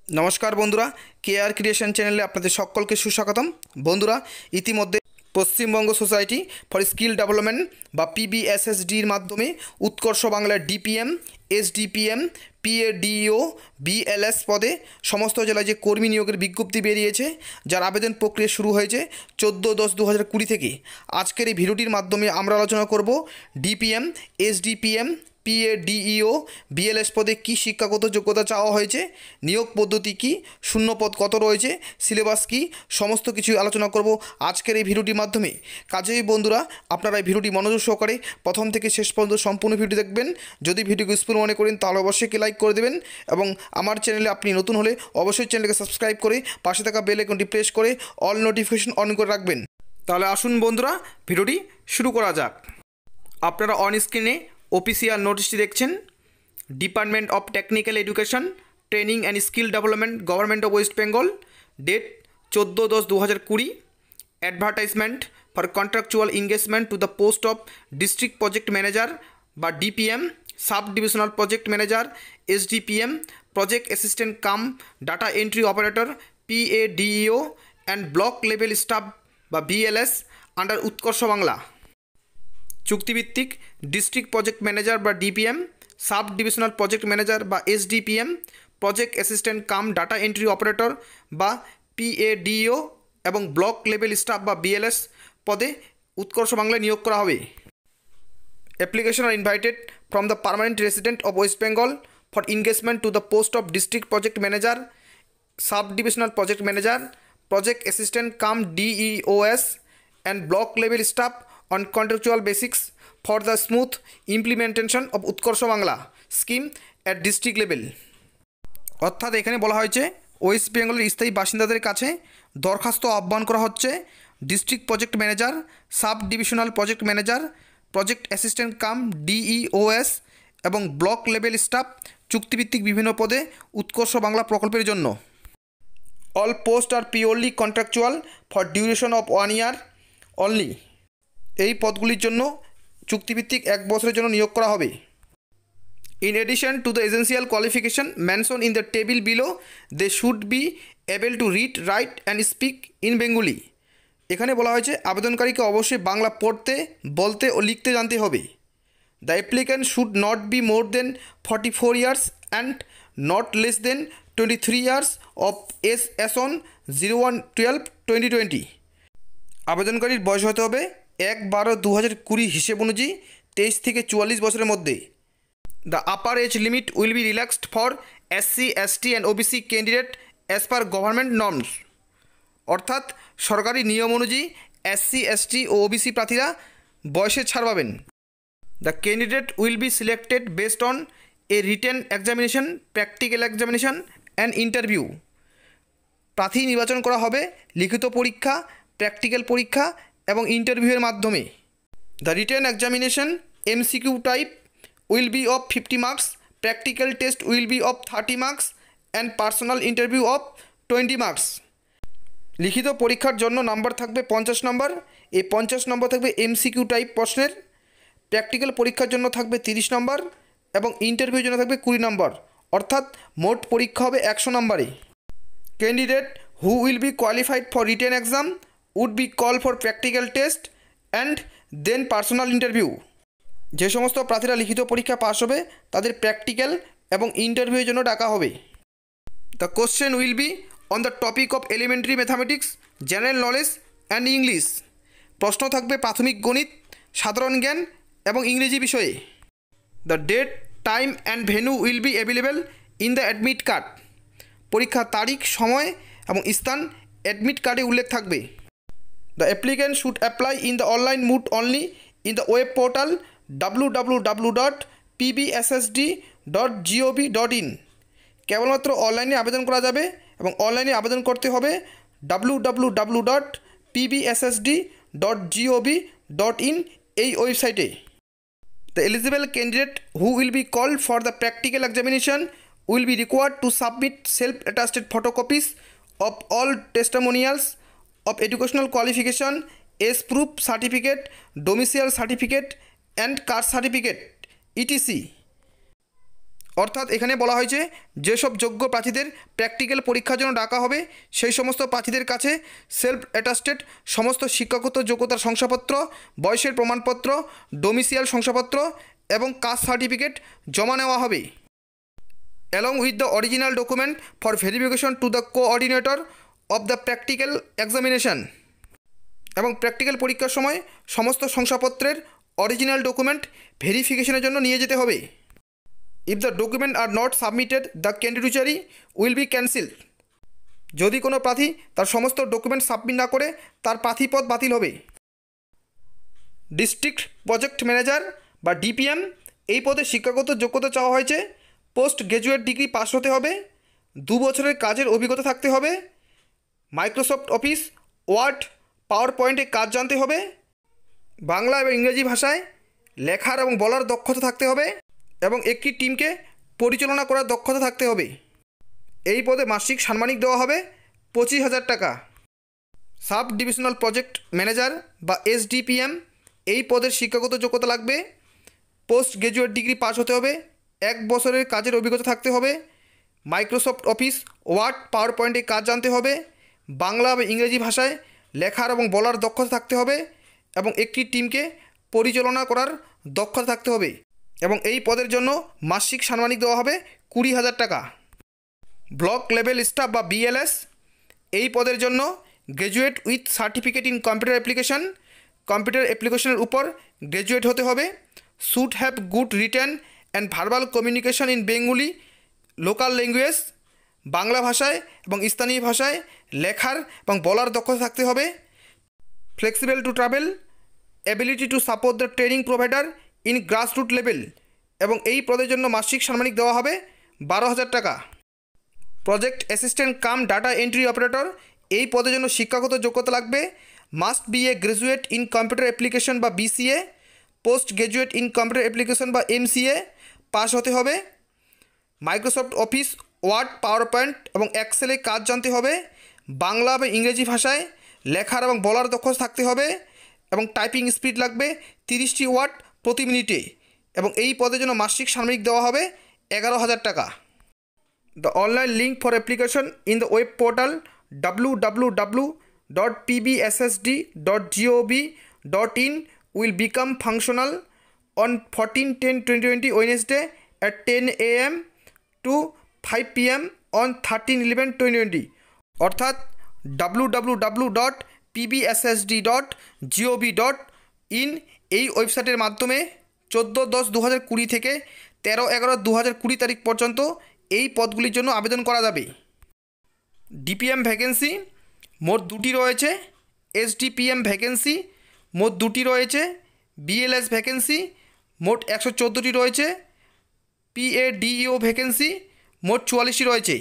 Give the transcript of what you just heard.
नमस्कार बंधुरा K R creation चैनले आपनादेर सकलके सुस्वागतम। बंधुरा इतिमध्ये Paschimbanga society for skill development बा पीबीएसएसडिर माध्यमे Utkarsh Bangla DPM SDPM PADO BLS पदे समस्त जिलाय जे कर्मी नियोगेर विज्ञप्ति बेरिয়েছে जार आवेदन प्रक्रिया शुरू হয়েছে 14-10-2020 থেকে। आजकेर এই ভিডিওটির মাধ্যমে আমরা আলোচনা করব ডিপিএম এসডিপিএম পিএডিইও বিএলএস পদে কি শিক্ষাগত যোগ্যতা চাওয়া হয়েছে, নিয়োগ পদ্ধতি কি, শূন্য পদ কত রয়েছে, সিলেবাস কি, সমস্ত কিছু আলোচনা করব আজকের এই ভিডিওটির মাধ্যমে। কাজেই বন্ধুরা আপনারা এই ভিডিওটি মনোযোগ সহকারে প্রথম থেকে শেষ পর্যন্ত সম্পূর্ণ ভিডিও দেখবেন। যদি ভিডিওকে ইউজফুল মনে করেন তাহলে অবশ্যই লাইক করে দেবেন এবং আমার চ্যানেলে আপনি নতুন হলে অবশ্যই চ্যানেলকে সাবস্ক্রাইব করে পাশে থাকা বেল আইকনটি প্রেস করে অল নোটিফিকেশন অন করে রাখবেন। তাহলে আসুন বন্ধুরা ভিডিওটি শুরু করা যাক। আপনারা অন স্ক্রিনে অফিসিয়াল নোটিশটি দেখছেন। Department of technical education training and skill development government of West Bengal, date 14-10-2020। Advertisement for contractual engagement to the post of district project manager বা DPM, sub divisional project manager SDPM, project assistant cum data entry operator PADEO and block level staff বা BLS under Utkarsh Bangla. চুক্তিভিত্তিক district project manager বা DPM, sub divisional project manager বা SDPM, project assistant cum data entry operator বা PADO এবং block level staff বা BLS পদে উৎকর্ষ বাংলায় নিয়োগ করা হবে। Application are invited from the permanent resident of West Bengal for engagement to the post of district project manager, sub divisional project manager, project assistant cum DEOs and block level staff on contractual basis for the smooth implementation of উৎকর্ষ Bangla scheme at district level। অর্থাৎ এখানে বলা হয়েছে West বেঙ্গলের স্থায়ী বাসিন্দাদের কাছে দরখাস্ত আহ্বান করা হচ্ছে district project manager, sub divisional project manager, project assistant cum DEOs এবং ব্লক লেভেল স্টাফ চুক্তিভিত্তিক বিভিন্ন পদে উৎকর্ষ বাংলা প্রকল্পের জন্য। All post are purely contractual for duration of 1 year only. এই পদগুলির জন্য চুক্তিভিত্তিক 1 বছরের জন্য নিয়োগ করা হবে। In addition to the essential qualification mention in the table below they should be able to read, write and speak in Bengali. এখানে বলা হয়েছে আবেদনকারীকে অবশ্যই বাংলা পড়তে, বলতে ও লিখতে জানতে হবে। The applicant should not be more than 44 years and not less than 23 years of as on 01/12/2020। আবেদনকারীর বয়স হতে হবে 1/12/2020 হিসেব অনুযায়ী 23 থেকে 44 বছরের মধ্যে। The upper age limit will be relaxed for SC ST and OBC candidate as per government norms. অর্থাৎ সরকারি নিয়ম অনুযায়ী এসসি এসটি ও ওবিসি প্রার্থীরা বয়সে ছাড় পাবেন। The candidate will be selected based on a written examination, practical examination and interview. প্রার্থী নির্বাচন করা হবে লিখিত পরীক্ষা, প্র্যাকটিক্যাল পরীক্ষা এবং ইন্টারভিউয়ের মাধ্যমে। The written examination MCQ type will be of 50 marks, practical test will be of 30 marks and personal interview of 20 marks। লিখিত পরীক্ষার জন্য নাম্বার থাকবে 50 নম্বর। এই 50 নম্বর থাকবে এমসিকিউ টাইপ প্রশ্নের। প্র্যাকটিক্যাল পরীক্ষার জন্য থাকবে 30 নম্বর এবং ইন্টারভিউর জন্য থাকবে 20 নম্বর। অর্থাৎ মোট পরীক্ষা হবে 100 নম্বরে। Candidate who will be qualified for written exam would be call for practical test and then personal interview. যে সমস্ত প্রার্থীরা লিখিত পরীক্ষা পাস হবে তাদের প্র্যাকটিক্যাল এবং ইন্টারভিউয়ের জন্য ডাকা হবে। The question will be on the topic of elementary mathematics, general knowledge and English. প্রশ্ন থাকবে প্রাথমিক গণিত, সাধারণ জ্ঞান এবং ইংরেজি বিষয়ে। The date, time and venue will be available in the admit card. পরীক্ষার তারিখ, সময় এবং স্থান অ্যাডমিট কার্ডে উল্লেখ থাকবে। The applicant should apply in the online mode only in the web portal www.pbssd.gov.in। কেবলমাত্র অনলাইনে আবেদন করা যাবে এবং অনলাইনে আবেদন করতে হবে www.pbssd.gov.in এই ওয়েবসাইটে। The eligible candidate who will be called for the practical examination will be required to submit self-attested photocopies of all testimonials of educational qualification, age proof certificate, domicile certificate and caste certificate etc. অর্থাৎ এখানে বলা হয়েছে যেসব যোগ্য প্রার্থীদের practical পরীক্ষার জন্য ডাকা হবে সেই সমস্ত প্রার্থীদের কাছে সেলফ অ্যাটাস্টেড সমস্ত শিক্ষাগত যোগ্যতার শংসাপত্র, বয়সের প্রমাণপত্র, ডোমিসিয়াল শংসাপত্র এবং কাস্ট সার্টিফিকেট জমা নেওয়া হবে, along with the original document for verification to the coordinator of the practical examination। এবং প্র্যাকটিক্যাল পরীক্ষার সময় সমস্ত শংসাপত্রের অরিজিনাল ডকুমেন্ট ভেরিফিকেশনের জন্য নিয়ে যেতে হবে। If the document are not submitted the candidature will be cancelled. যদি কোনো প্রার্থী তার সমস্ত ডকুমেন্ট সাবমিট না করে তার প্রার্থীপদ বাতিল হবে। ডিস্ট্রিক্ট প্রজেক্ট ম্যানেজার বা ডিপিএম এই পদে শিক্ষাগত যোগ্যতা চাওয়া হয়েছে পোস্ট গ্র্যাজুয়েট ডিগ্রি পাস হতে হবে, 2 বছরের কাজের অভিজ্ঞতা থাকতে হবে, মাইক্রোসফট অফিস, ওয়ার্ড, পাওয়ার পয়েন্টে কাজ জানতে হবে, বাংলা এবং ইংরেজি ভাষায় লেখার এবং বলার দক্ষতা থাকতে হবে এবং একটি টিমকে পরিচালনা করার দক্ষতা থাকতে হবে। এই পদে মাসিক সাম্মানিক দেওয়া হবে 25,000 টাকা। সাব ডিভিশনাল প্রজেক্ট ম্যানেজার বা এসডিপিএম এই পদের শিক্ষাগত যোগ্যতা লাগবে পোস্ট গ্র্যাজুয়েট ডিগ্রি পাস হতে হবে, 1 বছরের কাজের অভিজ্ঞতা থাকতে হবে, মাইক্রোসফট অফিস, ওয়ার্ড, পাওয়ার পয়েন্টে কাজ জানতে হবে, বাংলা এবং ইংরেজি ভাষায় লেখার এবং বলার দক্ষতা থাকতে হবে এবং একটি টিমকে পরিচালনা করার দক্ষতা থাকতে হবে এবং এই পদের জন্য মাসিক সাম্মানিক দেওয়া হবে 20,000 টাকা। ব্লক লেভেল স্টাফ বা বিএলএস এই পদের জন্য graduate with certificate in computer application, computer অ্যাপ্লিকেশনের উপর গ্র্যাজুয়েট হতে হবে, should have good written and verbal communication in Bengali local language, Bangla ভাষায় এবং স্থানীয় ভাষায় লেখার এবং বলার দক্ষতা থাকতে হবে, flexible to travel, ability to support the training provider in grassroot level এবং এই পদের জন্য মাসিক সাম্মানিক দেওয়া হবে 12,000 টাকা। Project assistant cum data entry operator এই পদের জন্য শিক্ষাগত যোগ্যতা লাগবে must be a graduate in computer application বা BCA, post graduate in computer application বা এমসিএ পাস হতে হবে, Microsoft office, word, power point এবং এক্সেলে কাজ জানতে হবে, বাংলা এবং ইংরেজি ভাষায় লেখার এবং বলার দক্ষতা থাকতে হবে এবং টাইপিং স্পিড লাগবে 30টি ওয়ার্ড প্রতি মিনিটে এবং এই পদের জন্য মাসিক সাম্মানিক দেওয়া হবে 11,000 টাকা। The online link for application in the web portal www.pbssd.gov.in will become functional on 14/10/2020 Wednesday at 10 AM to 5 PM on 13/11/2020 অর্থাৎ www.pbssd.gov.in এই ওয়েবসাইটের মাধ্যমে 14/10/2020 থেকে 13/11/2020 তারিখ পর্যন্ত এই পদগুলির জন্য আবেদন করা যাবে। ডিপিএম ভ্যাকেন্সি মোট 2টি রয়েছে, এসডিপিএম ভ্যাকেন্সি মোট 2টি রয়েছে, বিএলএস ভ্যাকেন্সি মোট 114টি রয়েছে, পিএডিইও ভ্যাকেন্সি মোট 44টি রয়েছে।